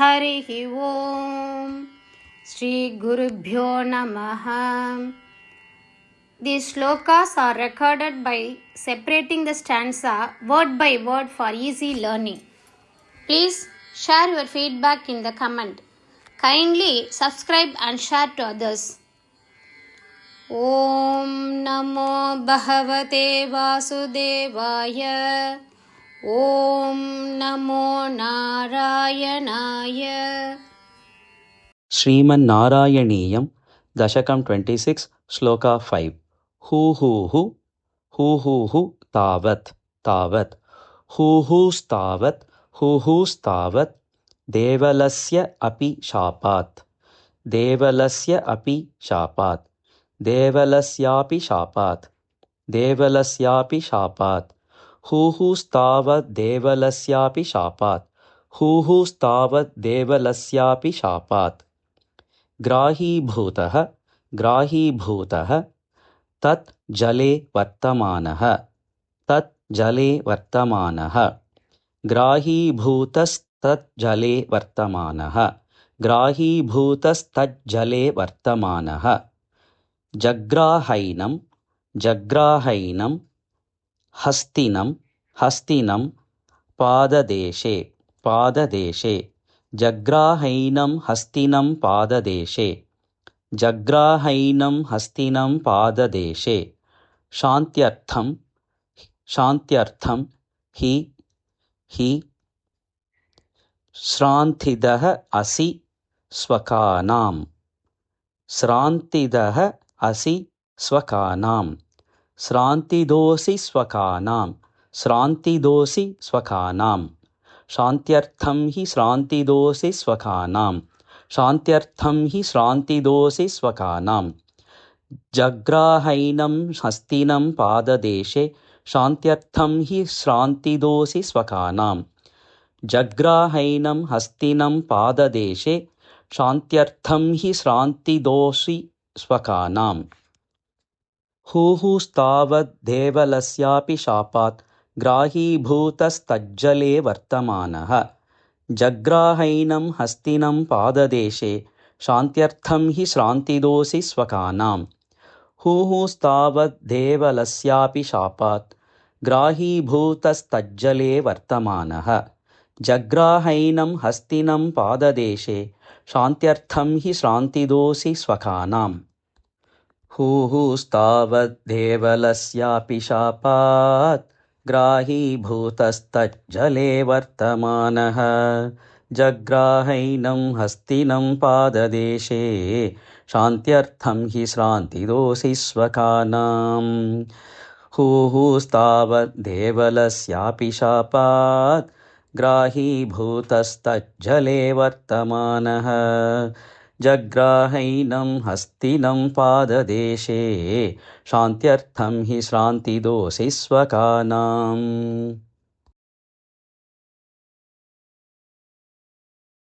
हरिः ओम श्री गुरुभ्यो नमः. These shlokas are recorded by separating the stanza word by word for easy learning. Please share your feedback in the comment. Kindly subscribe and share to others. Om Namo Bhagavate Vasudevaya. Om Namo Narayanaaya. Sriman Narayaniyam, Dashakam 26, Shloka 5. Hu tavat, tavat. Stavat, stavat. Devalasya api shapat. Devalasya api shapat. Devalasyapi shapat. Devalasyapi shapat. Stavat devalasyapi shapat. Stavat devalasyapi shapat. ग्राहीभूतः ग्राहीभूतः तत् जले वर्तमानः तत् जले वर्तमानः ग्राहीभूतस्तत् जले वर्तमानः ग्राहीभूतस्तत् जले वर्तमानः जग्राहैनं जग्राहैनं हस्तिनं हस्तिनं पाददेशे पाददेशे जग्राहैनं हस्तिनं पाददेशे जग्राहैनं हस्तिनं पाददेशे शान्त्यर्थं शान्त्यर्थं हि श्रान्तिदः असि स्वकानां श्रान्तिदः असि स्वकानां श्रान्तिदोषि स्वकानां श्रान्तिदोषि स्वकानां शान्त्यर्थं हि श्रान्तिदोषि स्वकानां शान्त्यर्थं हि श्रान्तिदोषि स्वकानां जग्राहैनं हस्तिनं पाददेशे शान्त्यर्थं हि श्रान्तिदोषि स्वकानां जग्राहैनं हस्तिनं पाददेशे शान्त्यर्थं हि श्रान्तिदोषि स्वकानां हुहुस्तावद् देवलस्यापि शापात् ग्राहीभूतस्तज्जले वर्तमानः जग्राहैनं हस्तिनं पाददेशे शान्त्यर्थं हि श्रान्तिदोषि स्वकानां हुहुस्तावद् देवलस्यापि शापात् ग्राहीभूतस्तज्जले वर्तमानः जग्राहैनं हस्तिनं पाददेशे शान्त्यर्थं हि श्रान्तिदोषि स्वकानां हुहुस्तावद् देवलस्यापि शापात् ग्राहीभूतस्तज्जले वर्तमानः जग्राहैनं हस्तिनं पाददेशे शान्त्यर्थं हि श्रान्तिदोषि स्वकानां हुहुस्तावद् देवलस्यापि शापात् ग्राहीभूतस्तज्जले वर्तमानः जग्राहैनं हस्तिनं पाददेशे शान्त्यर्थं हि श्रान्तिदोषि स्वकानाम्